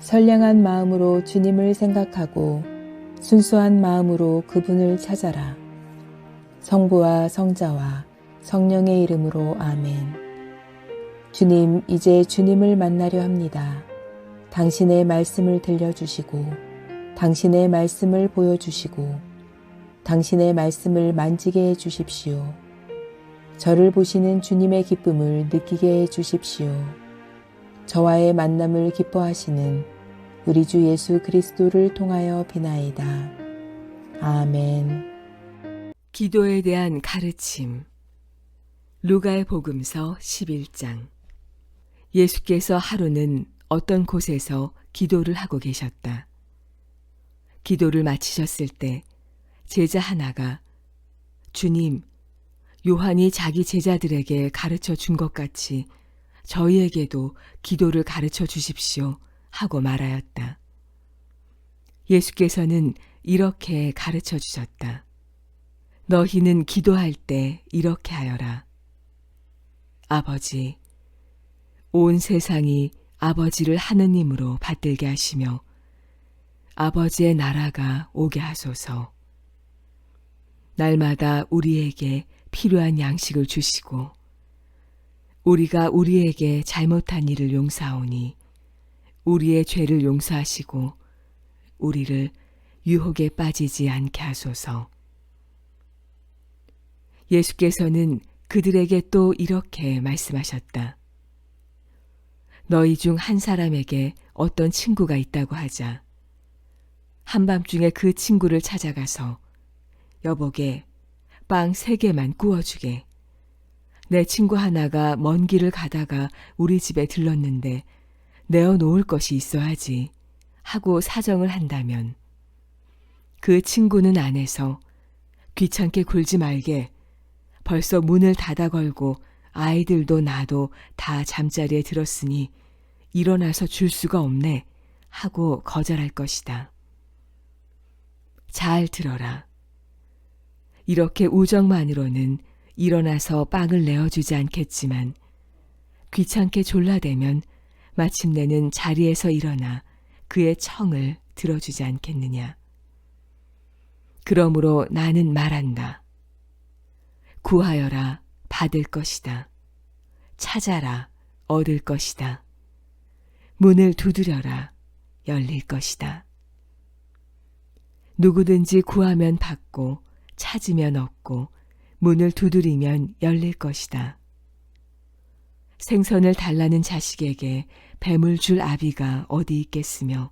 선량한 마음으로 주님을 생각하고 순수한 마음으로 그분을 찾아라. 성부와 성자와 성령의 이름으로 아멘. 주님, 이제 주님을 만나려 합니다. 당신의 말씀을 들려주시고 당신의 말씀을 보여주시고 당신의 말씀을 만지게 해주십시오. 저를 보시는 주님의 기쁨을 느끼게 해주십시오. 저와의 만남을 기뻐하시는 우리 주 예수 그리스도를 통하여 비나이다. 아멘. 기도에 대한 가르침. 루가의 복음서 11장. 예수께서 하루는 어떤 곳에서 기도를 하고 계셨다. 기도를 마치셨을 때 제자 하나가 주님, 요한이 자기 제자들에게 가르쳐 준 것 같이 저희에게도 기도를 가르쳐 주십시오 하고 말하였다. 예수께서는 이렇게 가르쳐 주셨다. 너희는 기도할 때 이렇게 하여라. 아버지, 온 세상이 아버지를 하느님으로 받들게 하시며 아버지의 나라가 오게 하소서. 날마다 우리에게 필요한 양식을 주시고 우리가 우리에게 잘못한 일을 용서하오니 우리의 죄를 용서하시고 우리를 유혹에 빠지지 않게 하소서. 예수께서는 그들에게 또 이렇게 말씀하셨다. 너희 중 한 사람에게 어떤 친구가 있다고 하자. 한밤중에 그 친구를 찾아가서 여보게 빵 3개만 구워주게. 내 친구 하나가 먼 길을 가다가 우리 집에 들렀는데 내어놓을 것이 있어야지 하고 사정을 한다면 그 친구는 안에서 귀찮게 굴지 말게 벌써 문을 닫아 걸고 아이들도 나도 다 잠자리에 들었으니 일어나서 줄 수가 없네 하고 거절할 것이다. 잘 들어라. 이렇게 우정만으로는 일어나서 빵을 내어주지 않겠지만 귀찮게 졸라대면 마침내는 자리에서 일어나 그의 청을 들어주지 않겠느냐. 그러므로 나는 말한다. 구하여라, 받을 것이다. 찾아라, 얻을 것이다. 문을 두드려라, 열릴 것이다. 누구든지 구하면 받고 찾으면 얻고 문을 두드리면 열릴 것이다. 생선을 달라는 자식에게 뱀을 줄 아비가 어디 있겠으며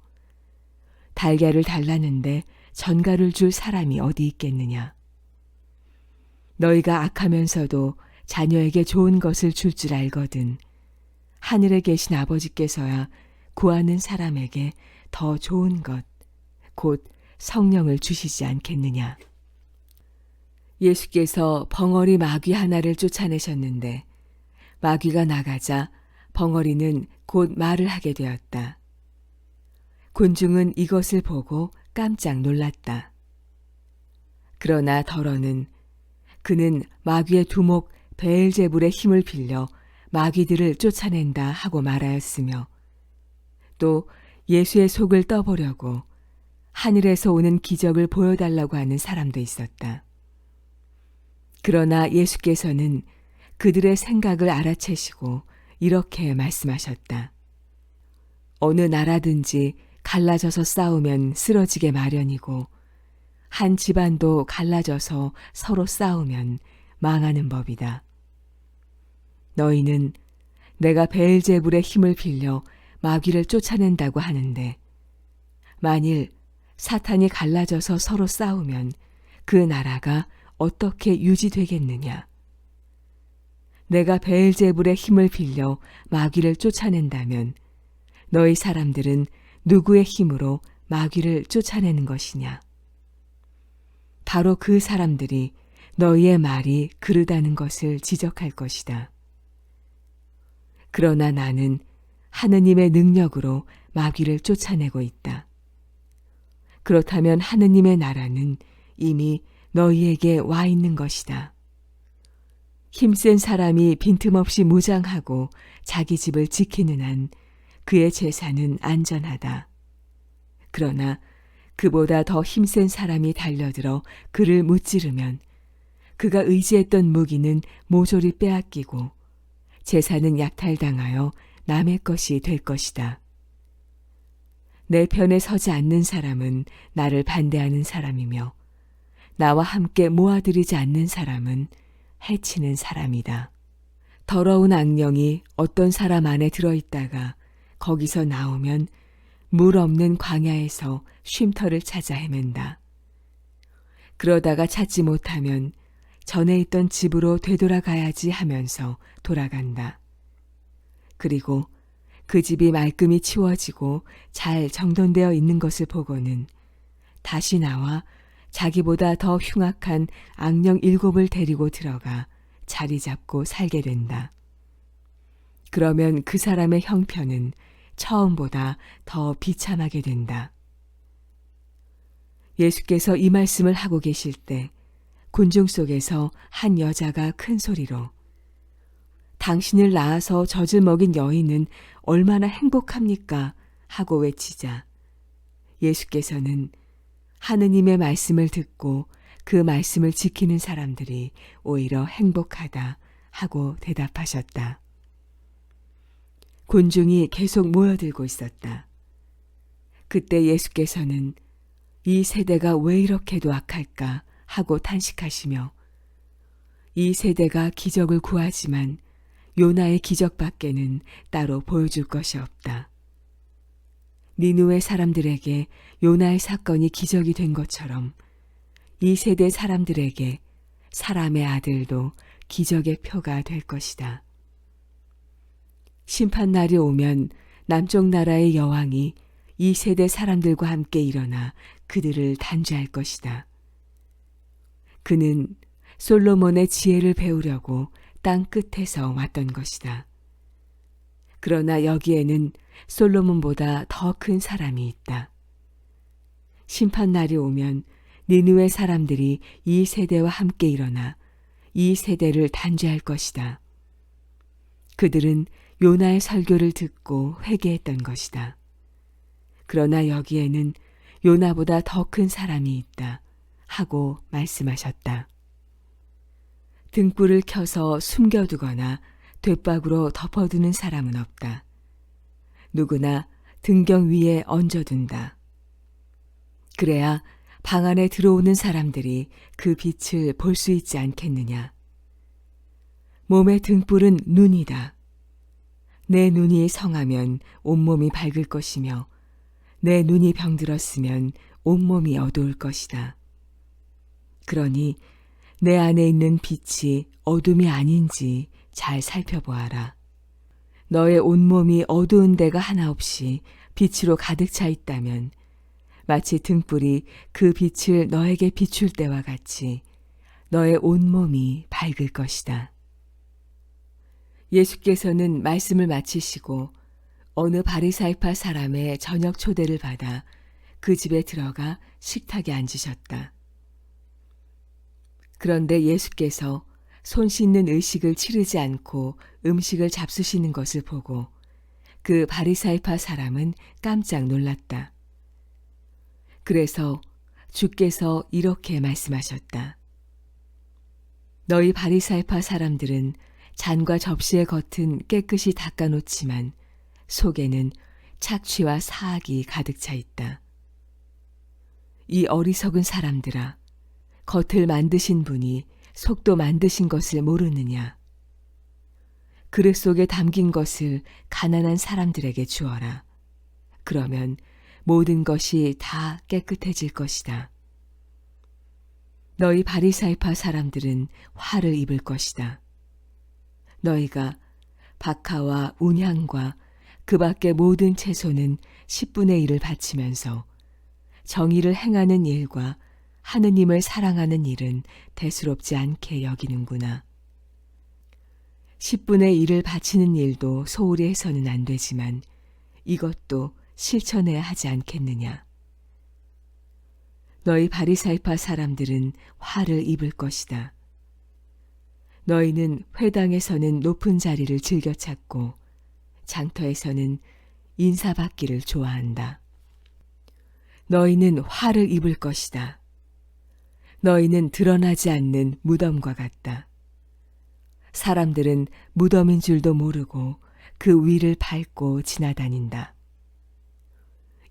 달걀을 달라는데 전갈을 줄 사람이 어디 있겠느냐. 너희가 악하면서도 자녀에게 좋은 것을 줄 줄 알거든 하늘에 계신 아버지께서야 구하는 사람에게 더 좋은 것, 곧 성령을 주시지 않겠느냐. 예수께서 벙어리 마귀 하나를 쫓아내셨는데 마귀가 나가자 벙어리는 곧 말을 하게 되었다. 곤중은 이것을 보고 깜짝 놀랐다. 그러나 덜어는 그는 마귀의 두목 베엘제불의 힘을 빌려 마귀들을 쫓아낸다 하고 말하였으며 또 예수의 속을 떠보려고 하늘에서 오는 기적을 보여달라고 하는 사람도 있었다. 그러나 예수께서는 그들의 생각을 알아채시고 이렇게 말씀하셨다. 어느 나라든지 갈라져서 싸우면 쓰러지게 마련이고 한 집안도 갈라져서 서로 싸우면 망하는 법이다. 너희는 내가 베엘제불의 힘을 빌려 마귀를 쫓아낸다고 하는데 만일 사탄이 갈라져서 서로 싸우면 그 나라가 어떻게 유지되겠느냐. 내가 베엘제불의 힘을 빌려 마귀를 쫓아낸다면 너희 사람들은 누구의 힘으로 마귀를 쫓아내는 것이냐. 바로 그 사람들이 너희의 말이 그르다는 것을 지적할 것이다. 그러나 나는 하느님의 능력으로 마귀를 쫓아내고 있다. 그렇다면 하느님의 나라는 이미 너희에게 와 있는 것이다. 힘센 사람이 빈틈없이 무장하고 자기 집을 지키는 한 그의 재산은 안전하다. 그러나 그보다 더 힘센 사람이 달려들어 그를 무찌르면 그가 의지했던 무기는 모조리 빼앗기고 재산은 약탈당하여 남의 것이 될 것이다. 내 편에 서지 않는 사람은 나를 반대하는 사람이며 나와 함께 모아들이지 않는 사람은 해치는 사람이다. 더러운 악령이 어떤 사람 안에 들어있다가 거기서 나오면 물 없는 광야에서 쉼터를 찾아 헤맨다. 그러다가 찾지 못하면 전에 있던 집으로 되돌아가야지 하면서 돌아간다. 그리고 그 집이 말끔히 치워지고 잘 정돈되어 있는 것을 보고는 다시 나와 자기보다 더 흉악한 악령 7을 데리고 들어가 자리 잡고 살게 된다. 그러면 그 사람의 형편은 처음보다 더 비참하게 된다. 예수께서 이 말씀을 하고 계실 때 군중 속에서 한 여자가 큰 소리로 당신을 낳아서 젖을 먹인 여인은 얼마나 행복합니까? 하고 외치자 예수께서는 하느님의 말씀을 듣고 그 말씀을 지키는 사람들이 오히려 행복하다 하고 대답하셨다. 군중이 계속 모여들고 있었다. 그때 예수께서는 이 세대가 왜 이렇게도 악할까 하고 탄식하시며 이 세대가 기적을 구하지만 요나의 기적밖에는 따로 보여줄 것이 없다. 니느웨 사람들에게 요나의 사건이 기적이 된 것처럼 이 세대 사람들에게 사람의 아들도 기적의 표가 될 것이다. 심판날이 오면 남쪽 나라의 여왕이 이 세대 사람들과 함께 일어나 그들을 단죄할 것이다. 그는 솔로몬의 지혜를 배우려고 땅 끝에서 왔던 것이다. 그러나 여기에는 솔로몬보다 더 큰 사람이 있다. 심판날이 오면 니느웨 사람들이 이 세대와 함께 일어나 이 세대를 단죄할 것이다. 그들은 요나의 설교를 듣고 회개했던 것이다. 그러나 여기에는 요나보다 더 큰 사람이 있다 하고 말씀하셨다. 등불을 켜서 숨겨두거나 돛박으로 덮어두는 사람은 없다. 누구나 등경 위에 얹어둔다. 그래야 방 안에 들어오는 사람들이 그 빛을 볼 수 있지 않겠느냐. 몸의 등불은 눈이다. 내 눈이 성하면 온몸이 밝을 것이며 내 눈이 병들었으면 온몸이 어두울 것이다. 그러니 내 안에 있는 빛이 어둠이 아닌지 잘 살펴보아라. 너의 온몸이 어두운 데가 하나 없이 빛으로 가득 차 있다면 마치 등불이 그 빛을 너에게 비출 때와 같이 너의 온몸이 밝을 것이다. 예수께서는 말씀을 마치시고 어느 바리사이파 사람의 저녁 초대를 받아 그 집에 들어가 식탁에 앉으셨다. 그런데 예수께서 손 씻는 의식을 치르지 않고 음식을 잡수시는 것을 보고 그 바리사이파 사람은 깜짝 놀랐다. 그래서 주께서 이렇게 말씀하셨다. 너희 바리사이파 사람들은 잔과 접시의 겉은 깨끗이 닦아놓지만 속에는 착취와 사악이 가득 차 있다. 이 어리석은 사람들아, 겉을 만드신 분이 속도 만드신 것을 모르느냐. 그릇 속에 담긴 것을 가난한 사람들에게 주어라. 그러면 모든 것이 다 깨끗해질 것이다. 너희 바리사이파 사람들은 화를 입을 것이다. 너희가 박하와 운향과 그 밖의 모든 채소는 10분의 1을 바치면서 정의를 행하는 일과 하느님을 사랑하는 일은 대수롭지 않게 여기는구나. 10분의 1을 바치는 일도 소홀히 해서는 안 되지만 이것도 실천해야 하지 않겠느냐. 너희 바리사이파 사람들은 화를 입을 것이다. 너희는 회당에서는 높은 자리를 즐겨 찾고 장터에서는 인사받기를 좋아한다. 너희는 화를 입을 것이다. 너희는 드러나지 않는 무덤과 같다. 사람들은 무덤인 줄도 모르고 그 위를 밟고 지나다닌다.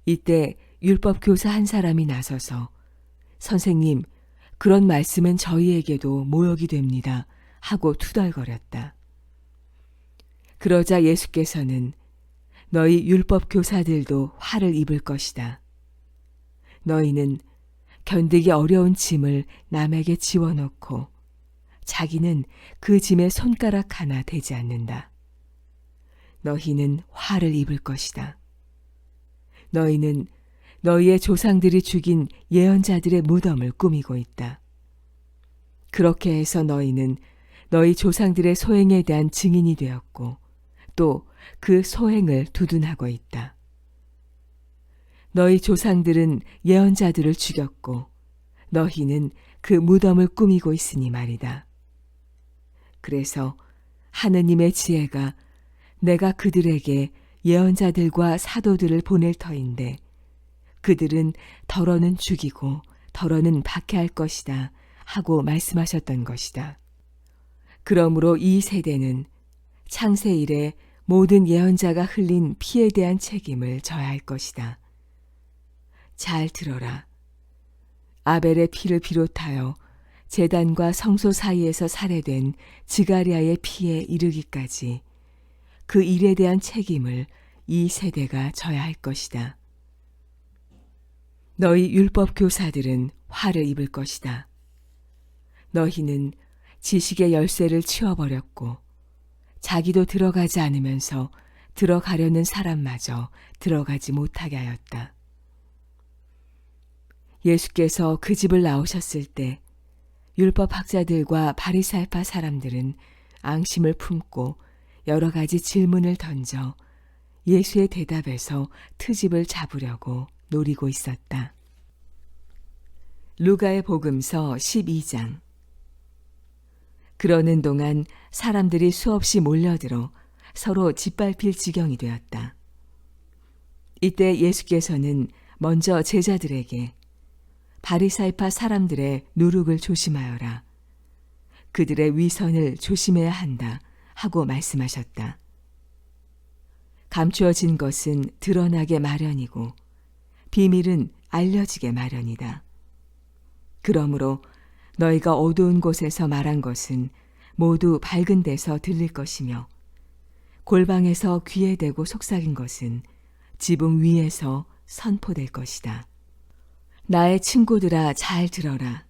이때 율법 교사 한 사람이 나서서 선생님, 그런 말씀은 저희에게도 모욕이 됩니다 하고 투덜거렸다. 그러자 예수께서는 너희 율법 교사들도 화를 입을 것이다. 너희는 견디기 어려운 짐을 남에게 지워놓고 자기는 그 짐에 손가락 하나 대지 않는다. 너희는 화를 입을 것이다. 너희는 너희의 조상들이 죽인 예언자들의 무덤을 꾸미고 있다. 그렇게 해서 너희는 너희 조상들의 소행에 대한 증인이 되었고 또 그 소행을 두둔하고 있다. 너희 조상들은 예언자들을 죽였고 너희는 그 무덤을 꾸미고 있으니 말이다. 그래서 하느님의 지혜가 내가 그들에게 예언자들과 사도들을 보낼 터인데 그들은 더러는 죽이고 더러는 박해할 것이다 하고 말씀하셨던 것이다. 그러므로 이 세대는 창세 이래 모든 예언자가 흘린 피에 대한 책임을 져야 할 것이다. 잘 들어라. 아벨의 피를 비롯하여 제단과 성소 사이에서 살해된 지가리아의 피에 이르기까지 그 일에 대한 책임을 이 세대가 져야 할 것이다. 너희 율법 교사들은 화를 입을 것이다. 너희는 지식의 열쇠를 치워버렸고 자기도 들어가지 않으면서 들어가려는 사람마저 들어가지 못하게 하였다. 예수께서 그 집을 나오셨을 때 율법학자들과 바리사이파 사람들은 앙심을 품고 여러 가지 질문을 던져 예수의 대답에서 트집을 잡으려고 노리고 있었다. 루가의 복음서 12장. 그러는 동안 사람들이 수없이 몰려들어 서로 짓밟힐 지경이 되었다. 이때 예수께서는 먼저 제자들에게 바리사이파 사람들의 누룩을 조심하여라. 그들의 위선을 조심해야 한다 하고 말씀하셨다. 감추어진 것은 드러나게 마련이고 비밀은 알려지게 마련이다. 그러므로 너희가 어두운 곳에서 말한 것은 모두 밝은 데서 들릴 것이며 골방에서 귀에 대고 속삭인 것은 지붕 위에서 선포될 것이다. 나의 친구들아 잘 들어라.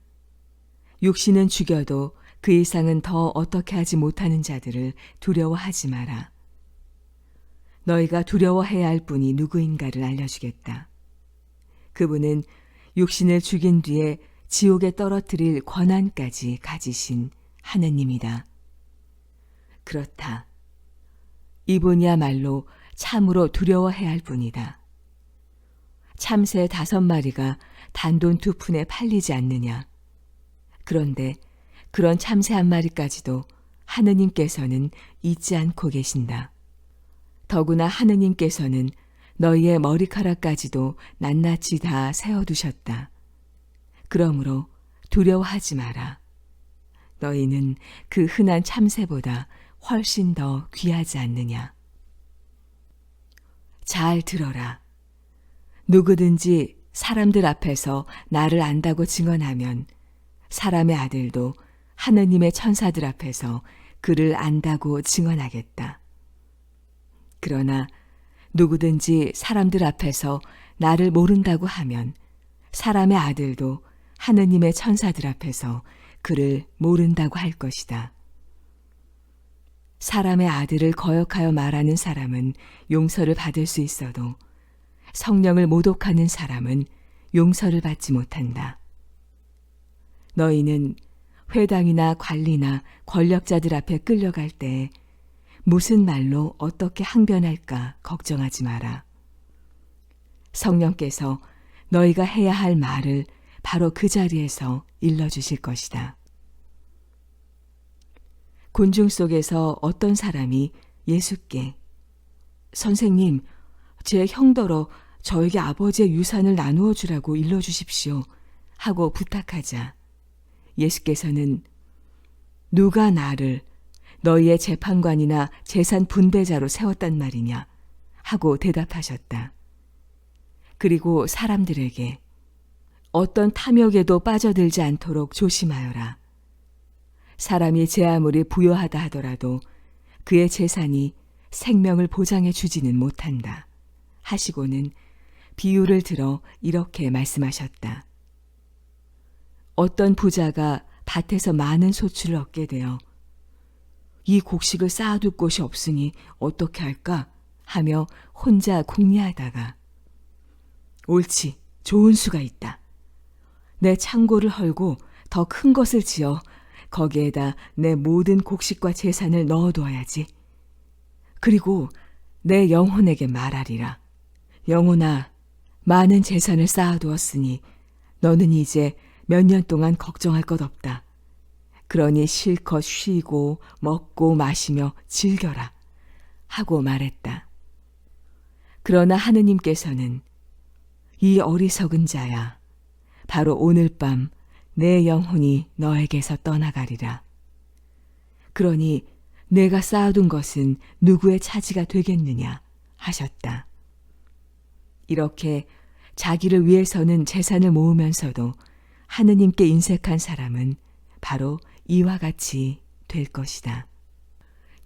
육신은 죽여도 그 이상은 더 어떻게 하지 못하는 자들을 두려워하지 마라. 너희가 두려워해야 할 분이 누구인가를 알려주겠다. 그분은 육신을 죽인 뒤에 지옥에 떨어뜨릴 권한까지 가지신 하느님이다. 그렇다. 이분이야말로 참으로 두려워해야 할 분이다. 참새 5마리가 단돈 2푼에 팔리지 않느냐. 그런데 그런 참새 1마리까지도 하느님께서는 잊지 않고 계신다. 더구나 하느님께서는 너희의 머리카락까지도 낱낱이 다 세어두셨다. 그러므로 두려워하지 마라. 너희는 그 흔한 참새보다 훨씬 더 귀하지 않느냐. 잘 들어라. 누구든지 사람들 앞에서 나를 안다고 증언하면 사람의 아들도 하느님의 천사들 앞에서 그를 안다고 증언하겠다. 그러나 누구든지 사람들 앞에서 나를 모른다고 하면 사람의 아들도 하느님의 천사들 앞에서 그를 모른다고 할 것이다. 사람의 아들을 거역하여 말하는 사람은 용서를 받을 수 있어도 성령을 모독하는 사람은 용서를 받지 못한다. 너희는 회당이나 관리나 권력자들 앞에 끌려갈 때 무슨 말로 어떻게 항변할까 걱정하지 마라. 성령께서 너희가 해야 할 말을 바로 그 자리에서 일러주실 것이다. 군중 속에서 어떤 사람이 예수께 선생님, 제 형더러 저에게 아버지의 유산을 나누어 주라고 일러주십시오 하고 부탁하자 예수께서는 누가 나를 너희의 재판관이나 재산 분배자로 세웠단 말이냐 하고 대답하셨다. 그리고 사람들에게 어떤 탐욕에도 빠져들지 않도록 조심하여라. 사람이 제 아무리 부유하다 하더라도 그의 재산이 생명을 보장해 주지는 못한다 하시고는 비유를 들어 이렇게 말씀하셨다. 어떤 부자가 밭에서 많은 소출을 얻게 되어 이 곡식을 쌓아둘 곳이 없으니 어떻게 할까 하며 혼자 궁리하다가 옳지, 좋은 수가 있다. 내 창고를 헐고 더 큰 것을 지어 거기에다 내 모든 곡식과 재산을 넣어두어야지. 그리고 내 영혼에게 말하리라. 영혼아, 많은 재산을 쌓아두었으니 너는 이제 몇 년 동안 걱정할 것 없다. 그러니 실컷 쉬고 먹고 마시며 즐겨라 하고 말했다. 그러나 하느님께서는 이 어리석은 자야, 바로 오늘 밤 내 영혼이 너에게서 떠나가리라. 그러니 내가 쌓아둔 것은 누구의 차지가 되겠느냐 하셨다. 이렇게 자기를 위해서는 재산을 모으면서도 하느님께 인색한 사람은 바로 이와 같이 될 것이다.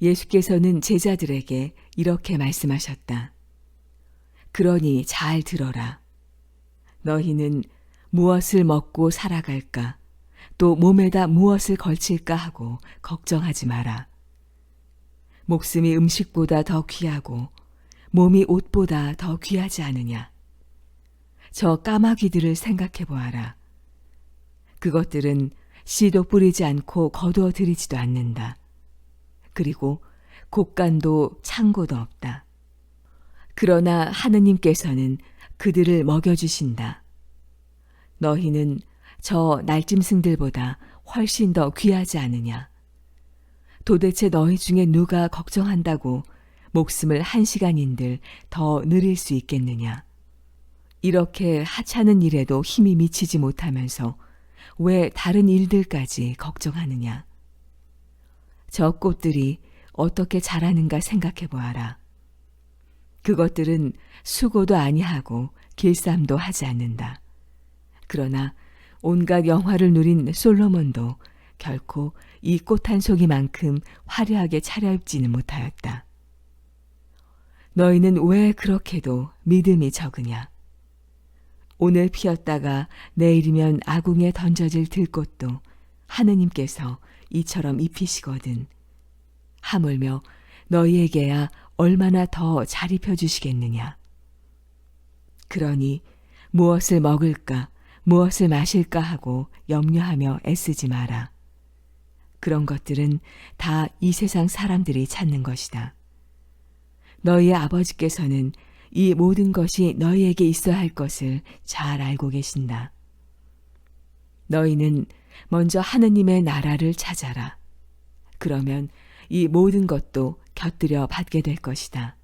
예수께서는 제자들에게 이렇게 말씀하셨다. 그러니 잘 들어라. 너희는 무엇을 먹고 살아갈까, 또 몸에다 무엇을 걸칠까 하고 걱정하지 마라. 목숨이 음식보다 더 귀하고 몸이 옷보다 더 귀하지 않으냐. 저 까마귀들을 생각해 보아라. 그것들은 씨도 뿌리지 않고 거두어 들이지도 않는다. 그리고 곡간도 창고도 없다. 그러나 하느님께서는 그들을 먹여주신다. 너희는 저 날짐승들보다 훨씬 더 귀하지 않으냐. 도대체 너희 중에 누가 걱정한다고 목숨을 1시간인들 더 늘릴 수 있겠느냐. 이렇게 하찮은 일에도 힘이 미치지 못하면서 왜 다른 일들까지 걱정하느냐. 저 꽃들이 어떻게 자라는가 생각해 보아라. 그것들은 수고도 아니하고 길쌈도 하지 않는다. 그러나 온갖 영화를 누린 솔로몬도 결코 이 꽃 한 송이만큼 화려하게 차려입지는 못하였다. 너희는 왜 그렇게도 믿음이 적으냐? 오늘 피었다가 내일이면 아궁에 던져질 들꽃도 하느님께서 이처럼 입히시거든. 하물며 너희에게야 얼마나 더 잘 입혀주시겠느냐. 그러니 무엇을 먹을까, 무엇을 마실까 하고 염려하며 애쓰지 마라. 그런 것들은 다 이 세상 사람들이 찾는 것이다. 너희의 아버지께서는 이 모든 것이 너희에게 있어야 할 것을 잘 알고 계신다. 너희는 먼저 하느님의 나라를 찾아라. 그러면 이 모든 것도 곁들여 받게 될 것이다.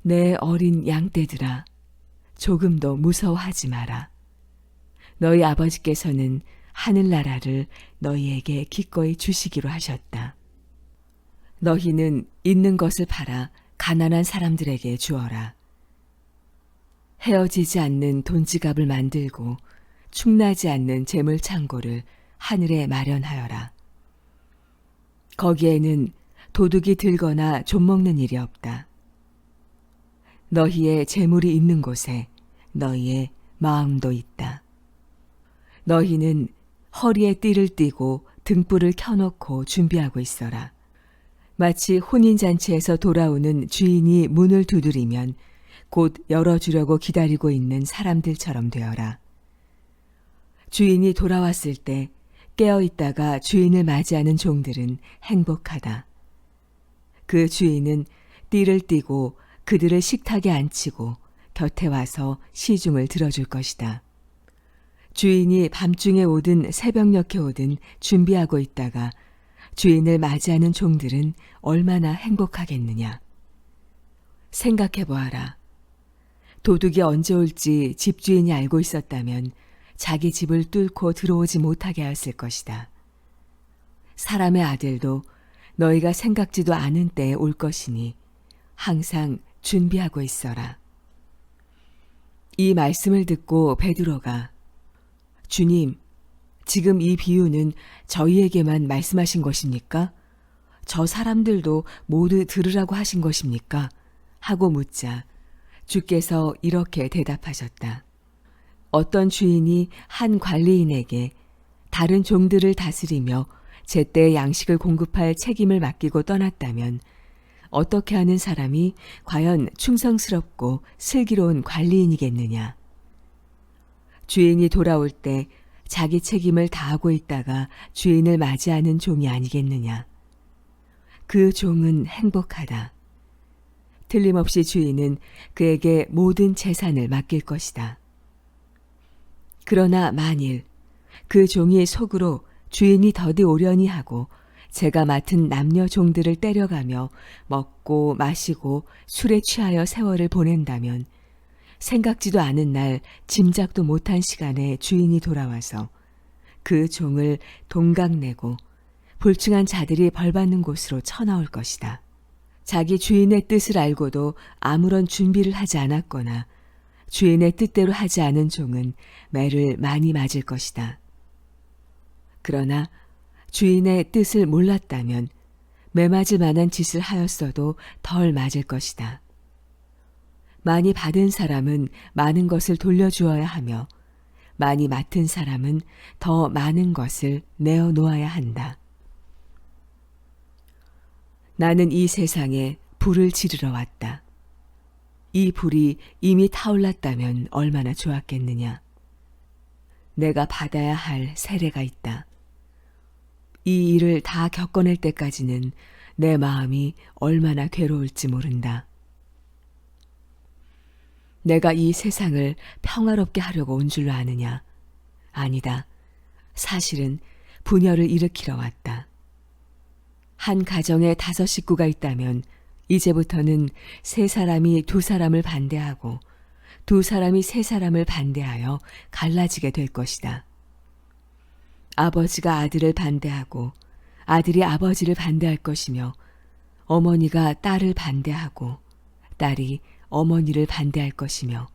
내 어린 양떼들아, 조금도 무서워하지 마라. 너희 아버지께서는 하늘나라를 너희에게 기꺼이 주시기로 하셨다. 너희는 있는 것을 팔아 가난한 사람들에게 주어라. 헤어지지 않는 돈지갑을 만들고 축나지 않는 재물 창고를 하늘에 마련하여라. 거기에는 도둑이 들거나 좀먹는 일이 없다. 너희의 재물이 있는 곳에 너희의 마음도 있다. 너희는 허리에 띠를 띠고 등불을 켜놓고 준비하고 있어라. 마치 혼인잔치에서 돌아오는 주인이 문을 두드리면 곧 열어주려고 기다리고 있는 사람들처럼 되어라. 주인이 돌아왔을 때 깨어있다가 주인을 맞이하는 종들은 행복하다. 그 주인은 띠를 띠고 그들을 식탁에 앉히고 곁에 와서 시중을 들어줄 것이다. 주인이 밤중에 오든 새벽녘에 오든 준비하고 있다가 주인을 맞이하는 종들은 얼마나 행복하겠느냐. 생각해 보아라. 도둑이 언제 올지 집주인이 알고 있었다면 자기 집을 뚫고 들어오지 못하게 하였을 것이다. 사람의 아들도 너희가 생각지도 않은 때에 올 것이니 항상 준비하고 있어라. 이 말씀을 듣고 베드로가 주님, 지금 이 비유는 저희에게만 말씀하신 것입니까? 저 사람들도 모두 들으라고 하신 것입니까? 하고 묻자 주께서 이렇게 대답하셨다. 어떤 주인이 한 관리인에게 다른 종들을 다스리며 제때 양식을 공급할 책임을 맡기고 떠났다면 어떻게 하는 사람이 과연 충성스럽고 슬기로운 관리인이겠느냐? 주인이 돌아올 때 자기 책임을 다하고 있다가 주인을 맞이하는 종이 아니겠느냐? 그 종은 행복하다. 틀림없이 주인은 그에게 모든 재산을 맡길 것이다. 그러나 만일 그 종이 속으로 주인이 더디 오려니 하고 제가 맡은 남녀 종들을 때려가며 먹고 마시고 술에 취하여 세월을 보낸다면 생각지도 않은 날 짐작도 못한 시간에 주인이 돌아와서 그 종을 동강내고 불충한 자들이 벌받는 곳으로 쳐넣을 것이다. 자기 주인의 뜻을 알고도 아무런 준비를 하지 않았거나 주인의 뜻대로 하지 않은 종은 매를 많이 맞을 것이다. 그러나 주인의 뜻을 몰랐다면 매 맞을 만한 짓을 하였어도 덜 맞을 것이다. 많이 받은 사람은 많은 것을 돌려주어야 하며 많이 맡은 사람은 더 많은 것을 내어 놓아야 한다. 나는 이 세상에 불을 지르러 왔다. 이 불이 이미 타올랐다면 얼마나 좋았겠느냐. 내가 받아야 할 세례가 있다. 이 일을 다 겪어낼 때까지는 내 마음이 얼마나 괴로울지 모른다. 내가 이 세상을 평화롭게 하려고 온 줄로 아느냐? 아니다. 사실은 분열을 일으키러 왔다. 한 가정에 5 식구가 있다면 이제부터는 3 사람이 2 사람을 반대하고 2 사람이 3 사람을 반대하여 갈라지게 될 것이다. 아버지가 아들을 반대하고 아들이 아버지를 반대할 것이며 어머니가 딸을 반대하고 딸이 어머니를 반대할 것이며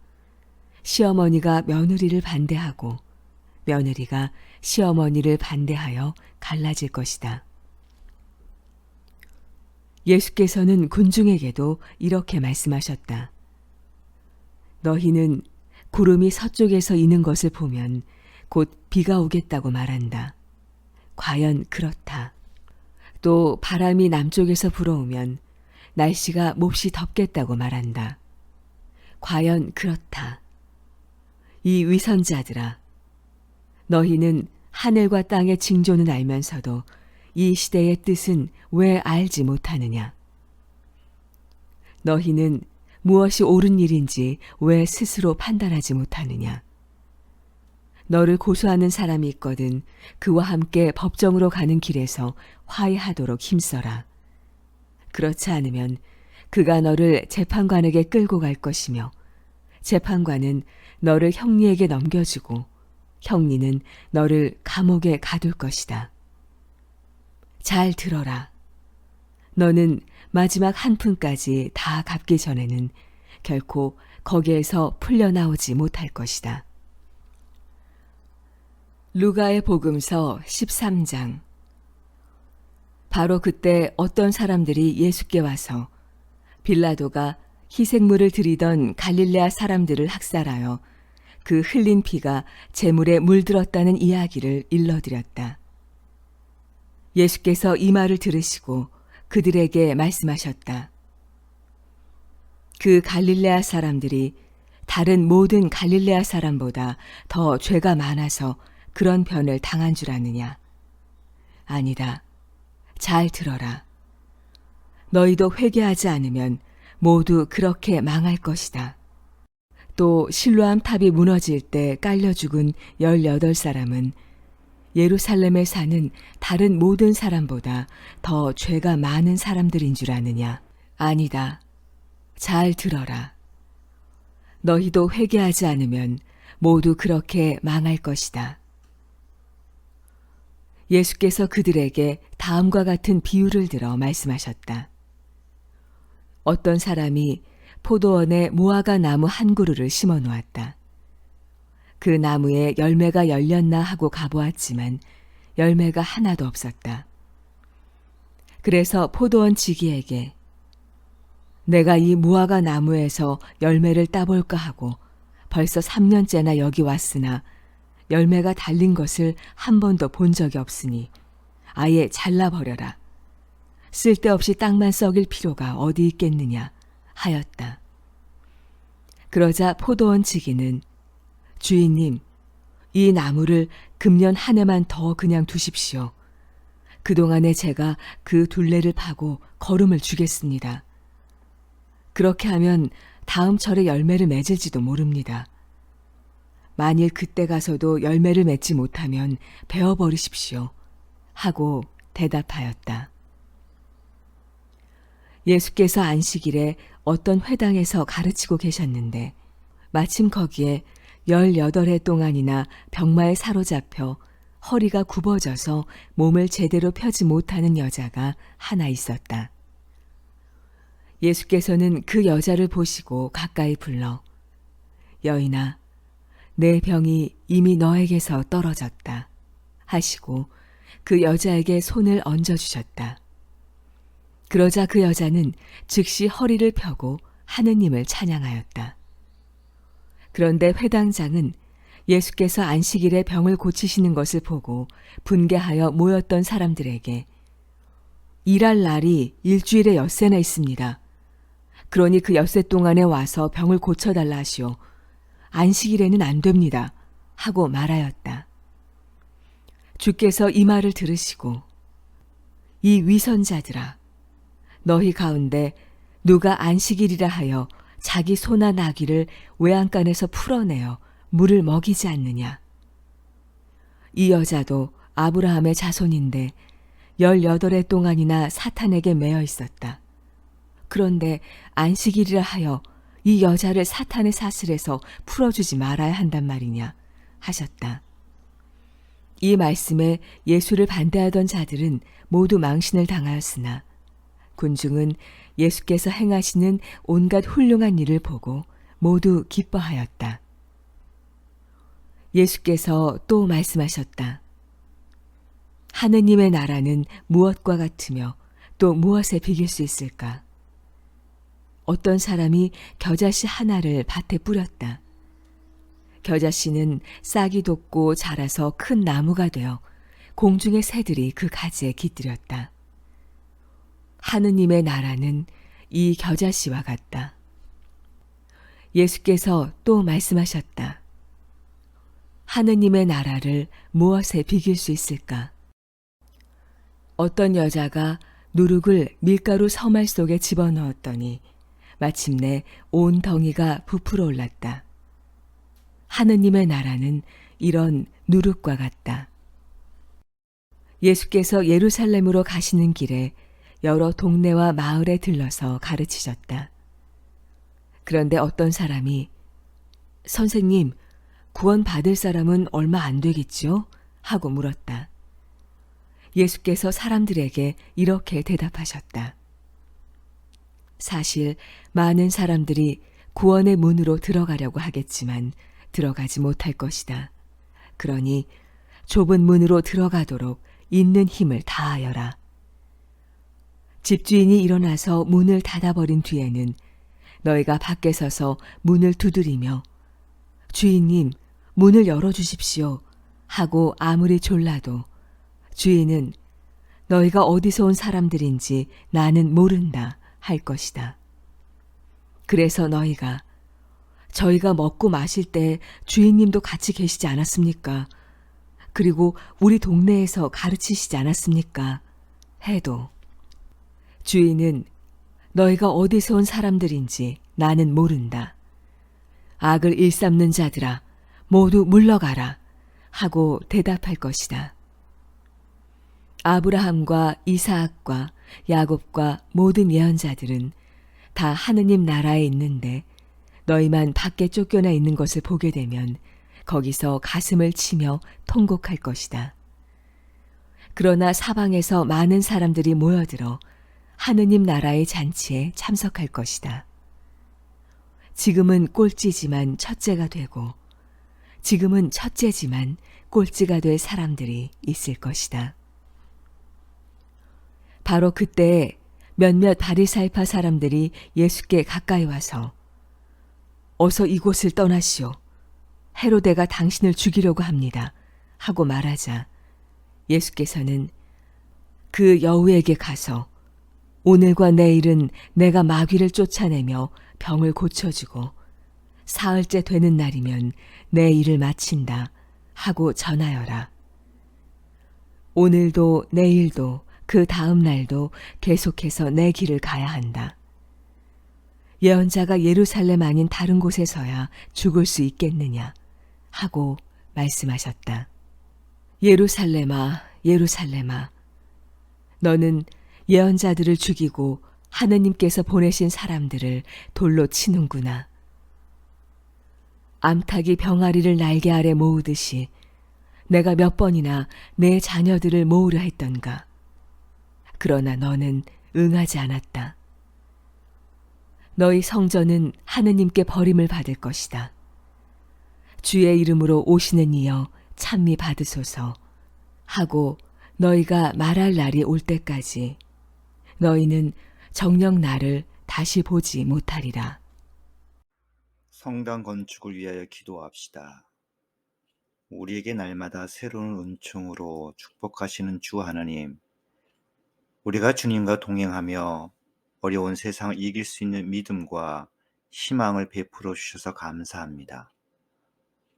시어머니가 며느리를 반대하고 며느리가 시어머니를 반대하여 갈라질 것이다. 예수께서는 군중에게도 이렇게 말씀하셨다. 너희는 구름이 서쪽에서 이는 것을 보면 곧 비가 오겠다고 말한다. 과연 그렇다. 또 바람이 남쪽에서 불어오면 날씨가 몹시 덥겠다고 말한다. 과연 그렇다. 이 위선자들아, 너희는 하늘과 땅의 징조는 알면서도 이 시대의 뜻은 왜 알지 못하느냐? 너희는 무엇이 옳은 일인지 왜 스스로 판단하지 못하느냐? 너를 고소하는 사람이 있거든 그와 함께 법정으로 가는 길에서 화해하도록 힘써라. 그렇지 않으면 그가 너를 재판관에게 끌고 갈 것이며 재판관은 너를 형리에게 넘겨주고 형리는 너를 감옥에 가둘 것이다. 잘 들어라. 너는 마지막 한 푼까지 다 갚기 전에는 결코 거기에서 풀려나오지 못할 것이다. 루가의 복음서 13장. 바로 그때 어떤 사람들이 예수께 와서 빌라도가 희생물을 드리던 갈릴레아 사람들을 학살하여 그 흘린 피가 제물에 물들었다는 이야기를 일러드렸다. 예수께서 이 말을 들으시고 그들에게 말씀하셨다. 그 갈릴레아 사람들이 다른 모든 갈릴레아 사람보다 더 죄가 많아서 그런 변을 당한 줄 아느냐? 아니다. 잘 들어라. 너희도 회개하지 않으면 모두 그렇게 망할 것이다. 또 실로암 탑이 무너질 때 깔려 죽은 18사람은 예루살렘에 사는 다른 모든 사람보다 더 죄가 많은 사람들인 줄 아느냐? 아니다. 잘 들어라. 너희도 회개하지 않으면 모두 그렇게 망할 것이다. 예수께서 그들에게 다음과 같은 비유를 들어 말씀하셨다. 어떤 사람이 포도원에 무화과 나무 한 그루를 심어 놓았다. 그 나무에 열매가 열렸나 하고 가보았지만 열매가 하나도 없었다. 그래서 포도원 지기에게 내가 이 무화과 나무에서 열매를 따볼까 하고 벌써 3년째나 여기 왔으나 열매가 달린 것을 한 번도 본 적이 없으니 아예 잘라버려라. 쓸데없이 땅만 썩일 필요가 어디 있겠느냐 하였다. 그러자 포도원 지기는 주인님, 이 나무를 금년 한 해만 더 그냥 두십시오. 그동안에 제가 그 둘레를 파고 거름을 주겠습니다. 그렇게 하면 다음 철에 열매를 맺을지도 모릅니다. 만일 그때 가서도 열매를 맺지 못하면 베어버리십시오. 하고 대답하였다. 예수께서 안식일에 어떤 회당에서 가르치고 계셨는데 마침 거기에 18해 동안이나 병마에 사로잡혀 허리가 굽어져서 몸을 제대로 펴지 못하는 여자가 하나 있었다. 예수께서는 그 여자를 보시고 가까이 불러 여인아, 내 병이 이미 너에게서 떨어졌다 하시고 그 여자에게 손을 얹어주셨다. 그러자 그 여자는 즉시 허리를 펴고 하느님을 찬양하였다. 그런데 회당장은 예수께서 안식일에 병을 고치시는 것을 보고 분개하여 모였던 사람들에게 일할 날이 일주일에 엿새나 있습니다. 그러니 그 엿새 동안에 와서 병을 고쳐달라 하시오. 안식일에는 안 됩니다. 하고 말하였다. 주께서 이 말을 들으시고 이 위선자들아, 너희 가운데 누가 안식일이라 하여 자기 소나 나귀를 외양간에서 풀어내어 물을 먹이지 않느냐. 이 여자도 아브라함의 자손인데 18해 동안이나 사탄에게 매여 있었다. 그런데 안식일이라 하여 이 여자를 사탄의 사슬에서 풀어주지 말아야 한단 말이냐 하셨다. 이 말씀에 예수를 반대하던 자들은 모두 망신을 당하였으나 군중은 예수께서 행하시는 온갖 훌륭한 일을 보고 모두 기뻐하였다. 예수께서 또 말씀하셨다. 하느님의 나라는 무엇과 같으며 또 무엇에 비길 수 있을까? 어떤 사람이 겨자씨 하나를 밭에 뿌렸다. 겨자씨는 싹이 돋고 자라서 큰 나무가 되어 공중의 새들이 그 가지에 깃들였다. 하느님의 나라는 이 겨자씨와 같다. 예수께서 또 말씀하셨다. 하느님의 나라를 무엇에 비길 수 있을까? 어떤 여자가 누룩을 밀가루 서말 속에 집어넣었더니 마침내 온 덩이가 부풀어 올랐다. 하느님의 나라는 이런 누룩과 같다. 예수께서 예루살렘으로 가시는 길에 여러 동네와 마을에 들러서 가르치셨다. 그런데 어떤 사람이 선생님, 구원 받을 사람은 얼마 안 되겠지요? 하고 물었다. 예수께서 사람들에게 이렇게 대답하셨다. 사실 많은 사람들이 구원의 문으로 들어가려고 하겠지만 들어가지 못할 것이다. 그러니 좁은 문으로 들어가도록 있는 힘을 다하여라. 집주인이 일어나서 문을 닫아버린 뒤에는 너희가 밖에 서서 문을 두드리며 주인님, 문을 열어주십시오 하고 아무리 졸라도 주인은 너희가 어디서 온 사람들인지 나는 모른다 할 것이다. 그래서 너희가 저희가 먹고 마실 때 주인님도 같이 계시지 않았습니까? 그리고 우리 동네에서 가르치시지 않았습니까? 해도 주인은 너희가 어디서 온 사람들인지 나는 모른다. 악을 일삼는 자들아, 모두 물러가라 하고 대답할 것이다. 아브라함과 이사악과 야곱과 모든 예언자들은 다 하느님 나라에 있는데 너희만 밖에 쫓겨나 있는 것을 보게 되면 거기서 가슴을 치며 통곡할 것이다. 그러나 사방에서 많은 사람들이 모여들어 하느님 나라의 잔치에 참석할 것이다. 지금은 꼴찌지만 첫째가 되고 지금은 첫째지만 꼴찌가 될 사람들이 있을 것이다. 바로 그때에 몇몇 바리사이파 사람들이 예수께 가까이 와서 어서 이곳을 떠나시오. 헤로데가 당신을 죽이려고 합니다. 하고 말하자 예수께서는 그 여우에게 가서 오늘과 내일은 내가 마귀를 쫓아내며 병을 고쳐주고 사흘째 되는 날이면 내 일을 마친다 하고 전하여라. 오늘도 내일도 그 다음 날도 계속해서 내 길을 가야 한다. 예언자가 예루살렘 아닌 다른 곳에서야 죽을 수 있겠느냐 하고 말씀하셨다. 예루살렘아, 예루살렘아, 너는 예언자들을 죽이고 하느님께서 보내신 사람들을 돌로 치는구나. 암탉이 병아리를 날개 아래 모으듯이 내가 몇 번이나 내 자녀들을 모으려 했던가. 그러나 너는 응하지 않았다. 너희 성전은 하느님께 버림을 받을 것이다. 주의 이름으로 오시는 이여 찬미 받으소서 하고 너희가 말할 날이 올 때까지 너희는 정녕 나를 다시 보지 못하리라. 성당 건축을 위하여 기도합시다. 우리에게 날마다 새로운 은총으로 축복하시는 주 하나님, 우리가 주님과 동행하며 어려운 세상을 이길 수 있는 믿음과 희망을 베풀어 주셔서 감사합니다.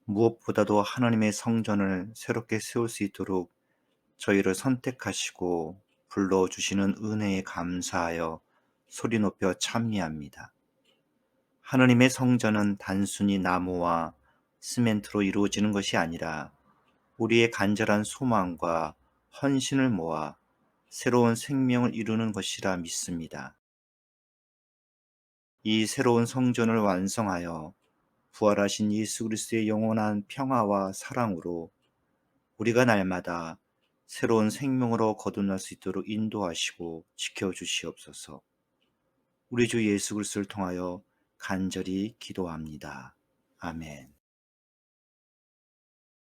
무엇보다도 하나님의 성전을 새롭게 세울 수 있도록 저희를 선택하시고 불러주시는 은혜에 감사하여 소리 높여 찬미합니다. 하나님의 성전은 단순히 나무와 시멘트로 이루어지는 것이 아니라 우리의 간절한 소망과 헌신을 모아 새로운 생명을 이루는 것이라 믿습니다. 이 새로운 성전을 완성하여 부활하신 예수 그리스도의 영원한 평화와 사랑으로 우리가 날마다 새로운 생명으로 거듭날 수 있도록 인도하시고 지켜주시옵소서. 우리 주 예수 그리스도를 통하여 간절히 기도합니다. 아멘.